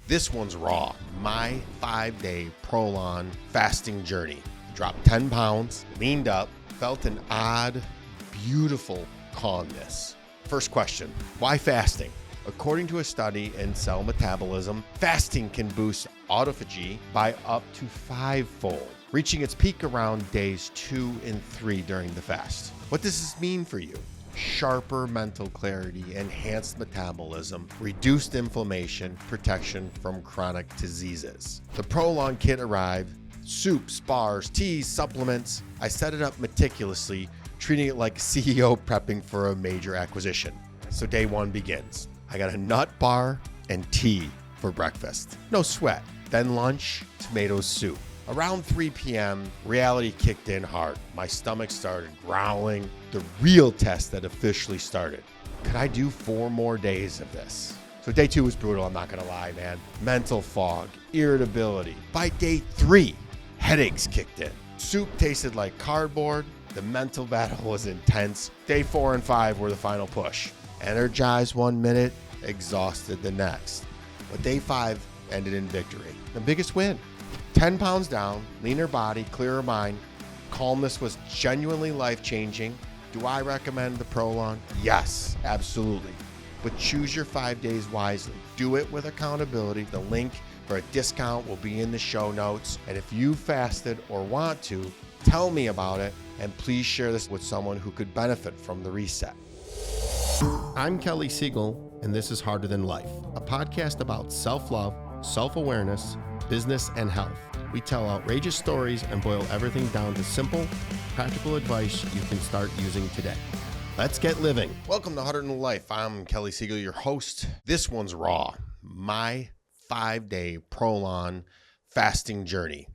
This one's raw. My 5-day Prolon fasting journey. Dropped 10 pounds, leaned up, felt an odd, beautiful calmness. First question, why fasting? According to a study in Cell Metabolism, fasting can boost autophagy by up to 5-fold, reaching its peak around days 2 and 3 during the fast. What does this mean for you? Sharper mental clarity, enhanced metabolism, reduced inflammation, protection from chronic diseases. The Prolon kit arrived, soups, bars, teas, supplements. I set it up meticulously, treating it like a CEO prepping for a major acquisition. So day one begins. I got a nut bar and tea for breakfast. No sweat. Then lunch, tomato soup. Around 3 p.m., reality kicked in hard. My stomach started growling. The real test that officially started. Could I do 4 more days of this? So day 2 was brutal, I'm not gonna lie, man. Mental fog, irritability. By day 3, headaches kicked in. Soup tasted like cardboard. The mental battle was intense. Day 4 and 5 were the final push. Energized 1 minute, exhausted the next. But day 5 ended in victory. The biggest win. 10 pounds down, leaner body, clearer mind. Calmness was genuinely life-changing. Do I recommend the Prolon? Yes, absolutely. But choose your 5 days wisely. Do it with accountability. The link for a discount will be in the show notes. And if you fasted or want to, tell me about it. And please share this with someone who could benefit from the reset. I'm Kelly Siegel, and this is Harder Than Life, a podcast about self-love, self-awareness, business, and health. We tell outrageous stories and boil everything down to simple, practical advice you can start using today. Let's get living. Welcome to Harder Than Life. I'm Kelly Siegel, your host. This one's raw. My 5-day Prolon fasting journey.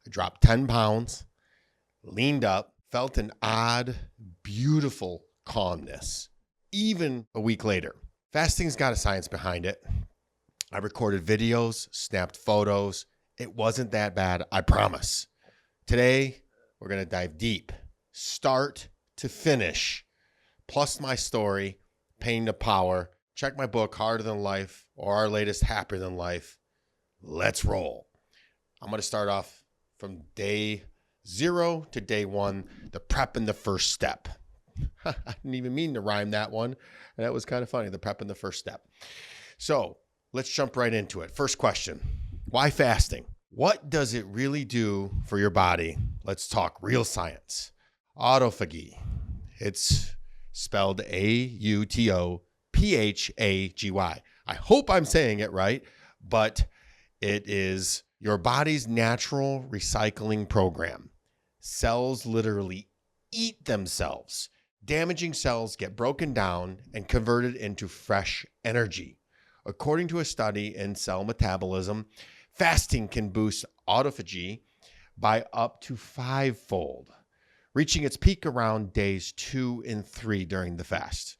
I dropped 10 pounds, leaned up, felt an odd, beautiful calmness. Even a week later. Fasting's got a science behind it. I recorded videos, snapped photos. It wasn't that bad, I promise. Today, we're going to dive deep, start to finish, plus my story, Pain to Power. Check my book, Harder Than Life, or our latest, Happier Than Life. Let's roll. I'm going to start off from day 0 to day 1, the prep and the first step. I didn't even mean to rhyme that one. And that was kind of funny, the prep and the first step. So let's jump right into it. First question, why fasting? What does it really do for your body? Let's talk real science. Autophagy. It's spelled A-U-T-O-P-H-A-G-Y. I hope I'm saying it right, but it is your body's natural recycling program. Cells literally eat themselves. Damaging cells get broken down and converted into fresh energy. According to a study in Cell Metabolism, fasting can boost autophagy by up to 5-fold, reaching its peak around days 2 and 3 during the fast.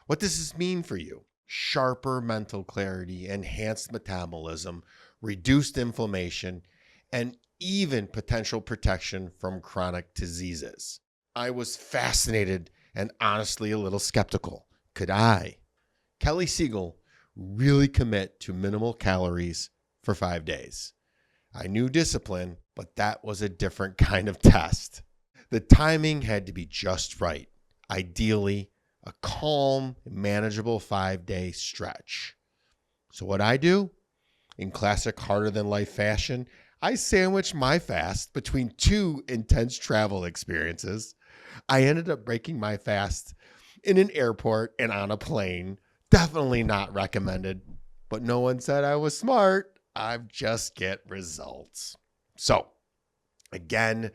What does this mean for you? Sharper mental clarity, enhanced metabolism, reduced inflammation, and even potential protection from chronic diseases. I was fascinated and honestly a little skeptical. Could I, Kelly Siegel, really commit to minimal calories for 5 days? I knew discipline, but that was a different kind of test. The timing had to be just right. Ideally, a calm, manageable 5-day stretch. So what I do, in classic Harder Than Life fashion, I sandwiched my fast between 2 intense travel experiences. I ended up breaking my fast in an airport and on a plane. Definitely not recommended, but no one said I was smart. I just get results. So again,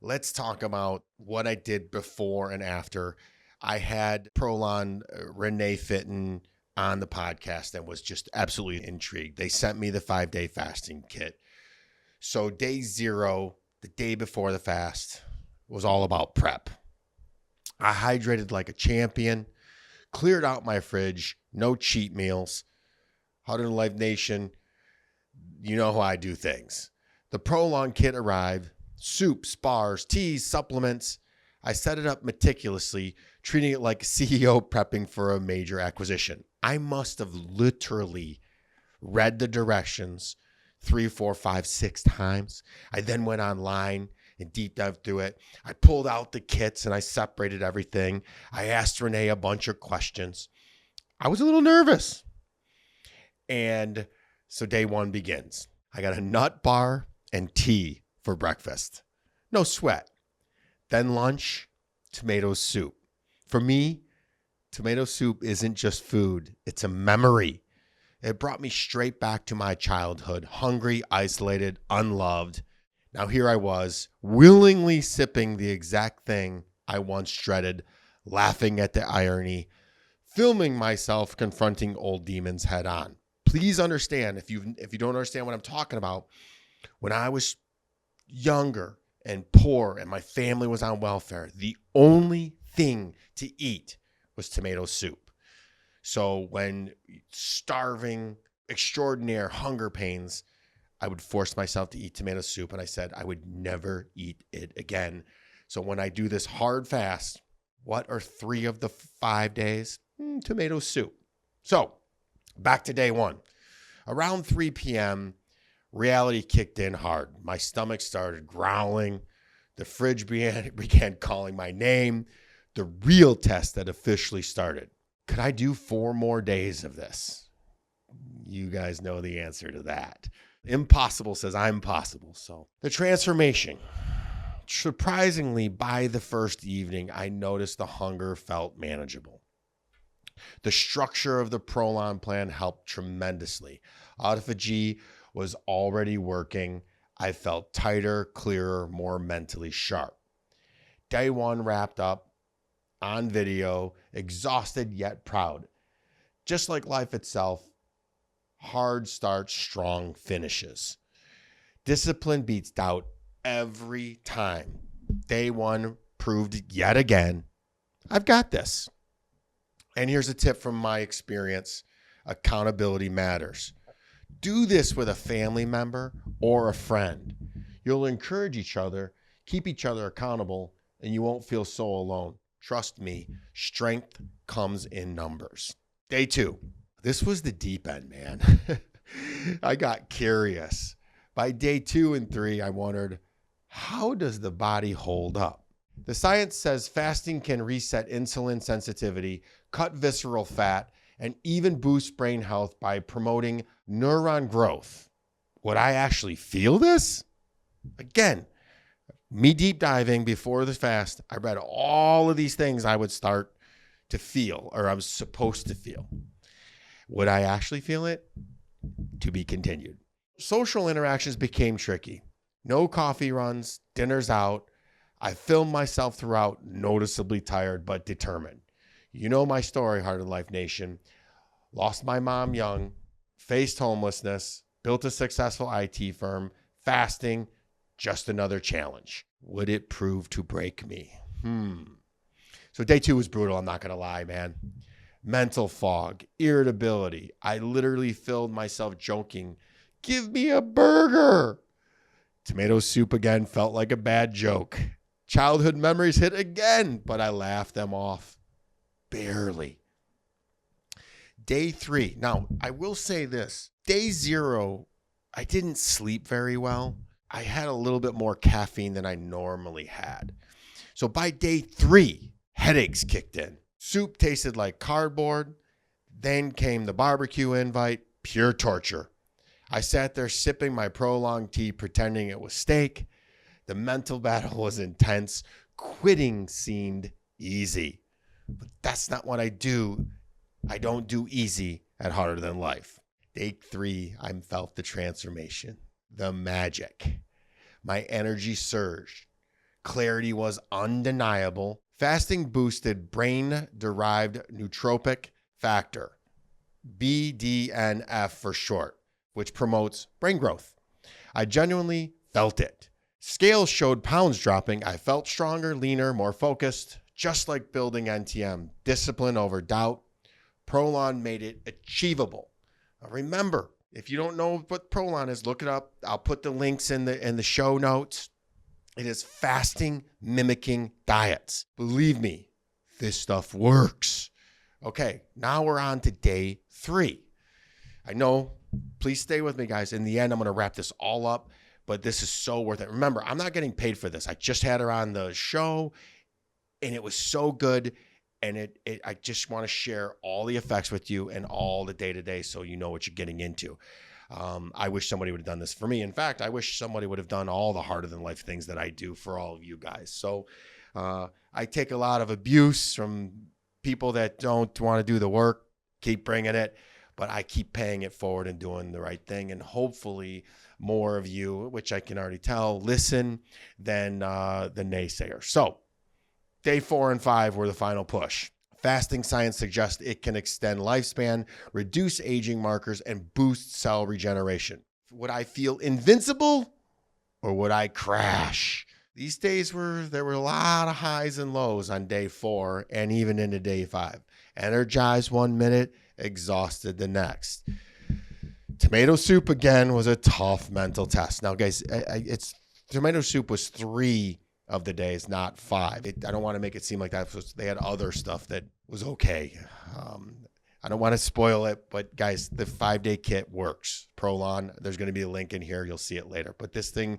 let's talk about what I did before and after. I had Prolon, Renee Fitton on the podcast and was just absolutely intrigued. They sent me the 5-day fasting kit. So day 0, the day before the fast, was all about prep. I hydrated like a champion, cleared out my fridge, no cheat meals. Harder Than Life Nation, you know how I do things. The Prolon kit arrived, soups, bars, teas, supplements. I set it up meticulously, treating it like a CEO prepping for a major acquisition. I must have literally read the directions 3, 4, 5, 6 times. I then went online and deep dived through it. I pulled out the kits and I separated everything. I asked Renee a bunch of questions. I was a little nervous. And so day 1 begins. I got a nut bar and tea for breakfast. No sweat. Then lunch, tomato soup. For me, tomato soup isn't just food. It's a memory. It brought me straight back to my childhood, hungry, isolated, unloved. Now here I was, willingly sipping the exact thing I once dreaded, laughing at the irony, filming myself confronting old demons head on. Please understand, if you don't understand what I'm talking about, when I was younger and poor and my family was on welfare, the only thing to eat was tomato soup. So when starving, extraordinary hunger pains, I would force myself to eat tomato soup, and I said I would never eat it again. So when I do this hard fast, what are 3 of the 5 days? Tomato soup. So back to day 1. Around 3 p.m., reality kicked in hard. My stomach started growling. The fridge began calling my name. The real test that officially started. Could I do 4 more days of this? You guys know the answer to that. Impossible says I'm possible. So the transformation. Surprisingly, by the first evening, I noticed the hunger felt manageable. The structure of the Prolon plan helped tremendously. Autophagy was already working. I felt tighter, clearer, more mentally sharp. Day 1 wrapped up on video, exhausted yet proud. Just like life itself, hard starts, strong finishes. Discipline beats doubt every time. Day 1 proved yet again, I've got this. And here's a tip from my experience. Accountability matters. Do this with a family member or a friend. You'll encourage each other, keep each other accountable, and you won't feel so alone. Trust me, strength comes in numbers. Day 2. This was the deep end, man. I got curious. By day 2 and 3, I wondered, how does the body hold up? The science says fasting can reset insulin sensitivity, cut visceral fat, and even boost brain health by promoting neuron growth. Would I actually feel this? Again, me deep diving before the fast, I read all of these things I would start to feel, or I was supposed to feel. Would I actually feel it? To be continued. Social interactions became tricky. No coffee runs, dinners out. I filmed myself throughout, noticeably tired but determined. You know my story, Heart of Life Nation. Lost my mom young, faced homelessness, built a successful IT firm, fasting, just another challenge. Would it prove to break me? So day 2 was brutal, I'm not going to lie, man. Mental fog, irritability. I literally filled myself joking, give me a burger. Tomato soup again felt like a bad joke. Childhood memories hit again, but I laughed them off. Barely. Day 3. Now, I will say this. Day 0, I didn't sleep very well. I had a little bit more caffeine than I normally had. So by day 3, headaches kicked in. Soup tasted like cardboard. Then came the barbecue invite. Pure torture. I sat there sipping my Prolon tea, pretending it was steak. The mental battle was intense. Quitting seemed easy. But that's not what I do. I don't do easy at Harder Than Life. Day 3, I felt the transformation. The magic. My energy surged. Clarity was undeniable. Fasting boosted brain-derived nootropic factor, BDNF for short, which promotes brain growth. I genuinely felt it. Scales showed pounds dropping. I felt stronger, leaner, more focused, just like building NTM. Discipline over doubt. Prolon made it achievable. Now remember, if you don't know what Prolon is, look it up. I'll put the links in the show notes. It is fasting mimicking diets. Believe me, this stuff works. Okay, now we're on to day 3. I know please stay with me, guys. In the end, I'm going to wrap this all up, but this is so worth it. Remember, I'm not getting paid for this. I just had her on the show, and it was so good. And I just want to share all the effects with you and all the day-to-day so you know what you're getting into. I wish somebody would have done this for me. In fact, I wish somebody would have done all the harder than life things that I do for all of you guys. So I take a lot of abuse from people that don't want to do the work, keep bringing it, but I keep paying it forward and doing the right thing. And hopefully more of you, which I can already tell, listen than the naysayers. So day 4 and 5 were the final push. Fasting science suggests it can extend lifespan, reduce aging markers, and boost cell regeneration. Would I feel invincible or would I crash? These days there were a lot of highs and lows on day 4 and even into day 5. Energized 1 minute, exhausted the next. Tomato soup again was a tough mental test. Now, guys, tomato soup was 3 of the days, not 5. I don't want to make it seem like that. They had other stuff that was okay. I don't want to spoil it, but guys, the 5-day kit works. Prolon, there's going to be a link in here. You'll see it later. But this thing,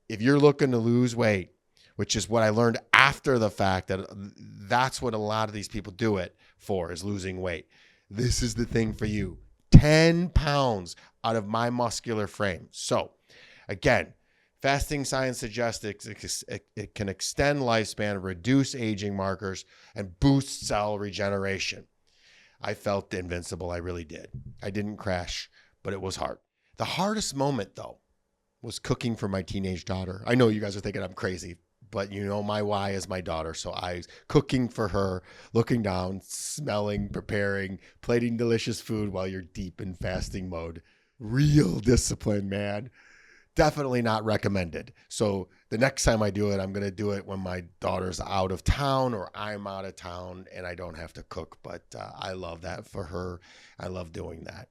if you're looking to lose weight, which is what I learned after the fact, that's what a lot of these people do it for, is losing weight. This is the thing for you. 10 pounds out of my muscular frame. So again, fasting science suggests it can extend lifespan, reduce aging markers, and boost cell regeneration. I felt invincible. I really did. I didn't crash, but it was hard. The hardest moment, though, was cooking for my teenage daughter. I know you guys are thinking I'm crazy, but you know my why is my daughter. So I was cooking for her, looking down, smelling, preparing, plating delicious food while you're deep in fasting mode. Real discipline, man. Definitely not recommended. So the next time I do it, I'm going to do it when my daughter's out of town or I'm out of town and I don't have to cook. But I love that for her. I love doing that.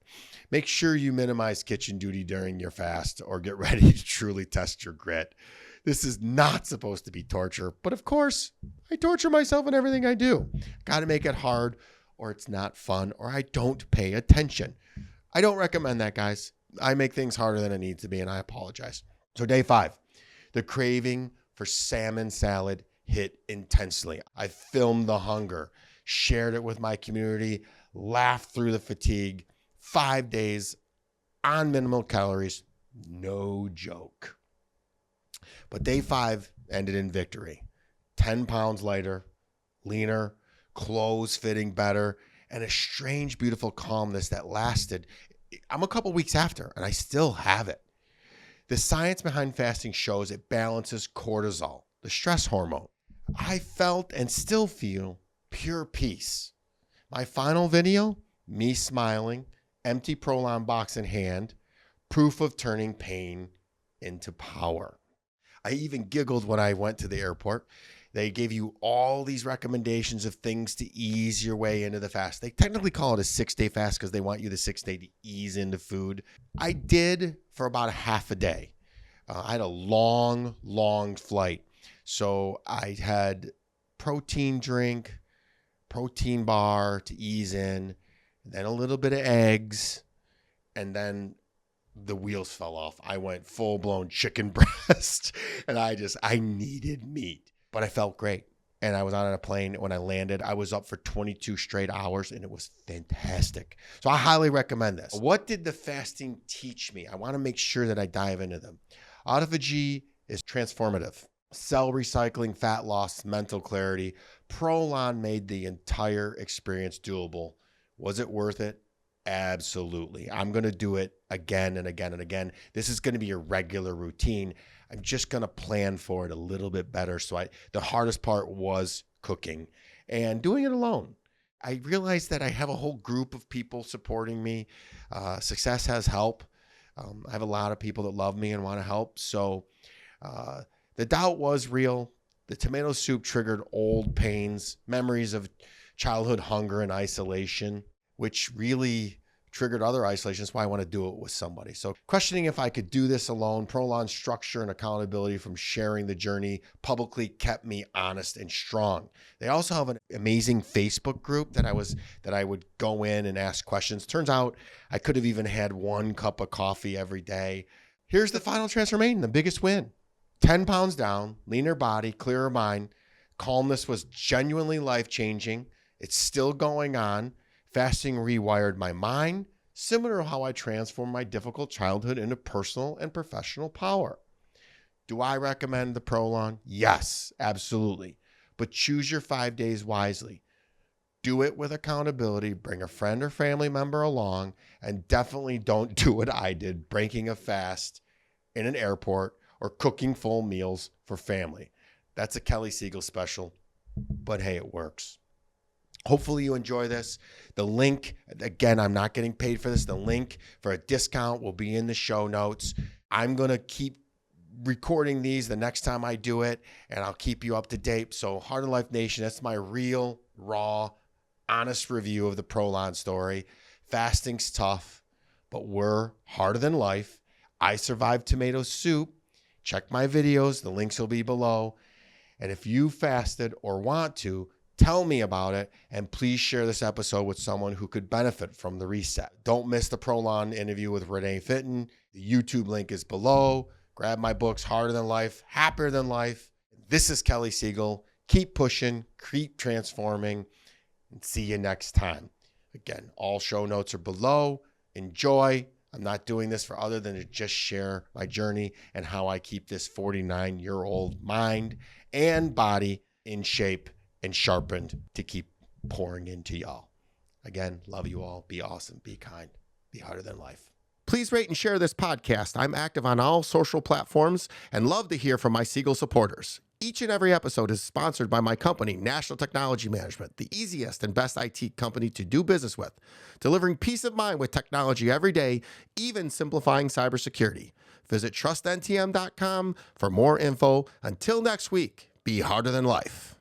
Make sure you minimize kitchen duty during your fast or get ready to truly test your grit. This is not supposed to be torture, but of course, I torture myself in everything I do. Got to make it hard or it's not fun or I don't pay attention. I don't recommend that, guys. I make things harder than it needs to be, and I apologize. So day 5, the craving for salmon salad hit intensely. I filmed the hunger, shared it with my community, laughed through the fatigue. 5 days on minimal calories, no joke. But day 5 ended in victory. 10 pounds lighter, leaner, clothes fitting better, and a strange, beautiful calmness that lasted. I'm a couple weeks after, and I still have it. The science behind fasting shows it balances cortisol, the stress hormone. I felt and still feel pure peace. My final video, me smiling, empty Prolon box in hand, proof of turning pain into power. I even giggled when I went to the airport. They gave you all these recommendations of things to ease your way into the fast. They technically call it a 6-day fast because they want you the 6th day to ease into food. I did for about a half a day. I had a long flight. So I had protein drink, protein bar to ease in, then a little bit of eggs, and then the wheels fell off. I went full-blown chicken breast, and I needed meat. But I felt great. And I was on a plane. When I landed, I was up for 22 straight hours, and it was fantastic. So I highly recommend this. What did the fasting teach me? I want to make sure that I dive into them. Autophagy is transformative. Cell recycling, fat loss, mental clarity. Prolon made the entire experience doable. Was it worth it? Absolutely. I'm going to do it again and again and again. This is going to be a regular routine. I'm just going to plan for it a little bit better. So the hardest part was cooking and doing it alone. I realized that I have a whole group of people supporting me. Success has help. I have a lot of people that love me and want to help. So the doubt was real. The tomato soup triggered old pains, memories of childhood hunger and isolation, which really triggered other isolations. That's why I want to do it with somebody. So questioning if I could do this alone, Prolon's structure and accountability from sharing the journey publicly kept me honest and strong. They also have an amazing Facebook group that I would go in and ask questions. Turns out I could have even had 1 cup of coffee every day. Here's the final transformation, the biggest win. 10 pounds down, leaner body, clearer mind. Calmness was genuinely life-changing. It's still going on. Fasting rewired my mind, similar to how I transformed my difficult childhood into personal and professional power. Do I recommend the Prolon? Yes, absolutely. But choose your 5 days wisely. Do it with accountability. Bring a friend or family member along, and definitely don't do what I did, breaking a fast in an airport or cooking full meals for family. That's a Kelly Siegel special, but hey, it works. Hopefully you enjoy this. The link, again, I'm not getting paid for this. The link for a discount will be in the show notes. I'm going to keep recording these the next time I do it, and I'll keep you up to date. So Heart of Life Nation, that's my real, raw, honest review of the Prolon story. Fasting's tough, but we're harder than life. I survived tomato soup. Check my videos. The links will be below. And if you fasted or want to, tell me about it, and please share this episode with someone who could benefit from the reset. Don't miss the Prolon interview with Renee Fitton. The YouTube link is below. Grab my books, Harder Than Life, Happier Than Life. This is Kelly Siegel. Keep pushing, keep transforming, and see you next time. Again, all show notes are below. Enjoy. I'm not doing this for other than to just share my journey and how I keep this 49-year-old mind and body in shape and sharpened to keep pouring into y'all. Again, love you all. Be awesome. Be kind. Be harder than life. Please rate and share this podcast. I'm active on all social platforms and love to hear from my Siegel supporters. Each and every episode is sponsored by my company, National Technology Management, the easiest and best IT company to do business with, delivering peace of mind with technology every day, even simplifying cybersecurity. Visit trustntm.com for more info. Until next week, be harder than life.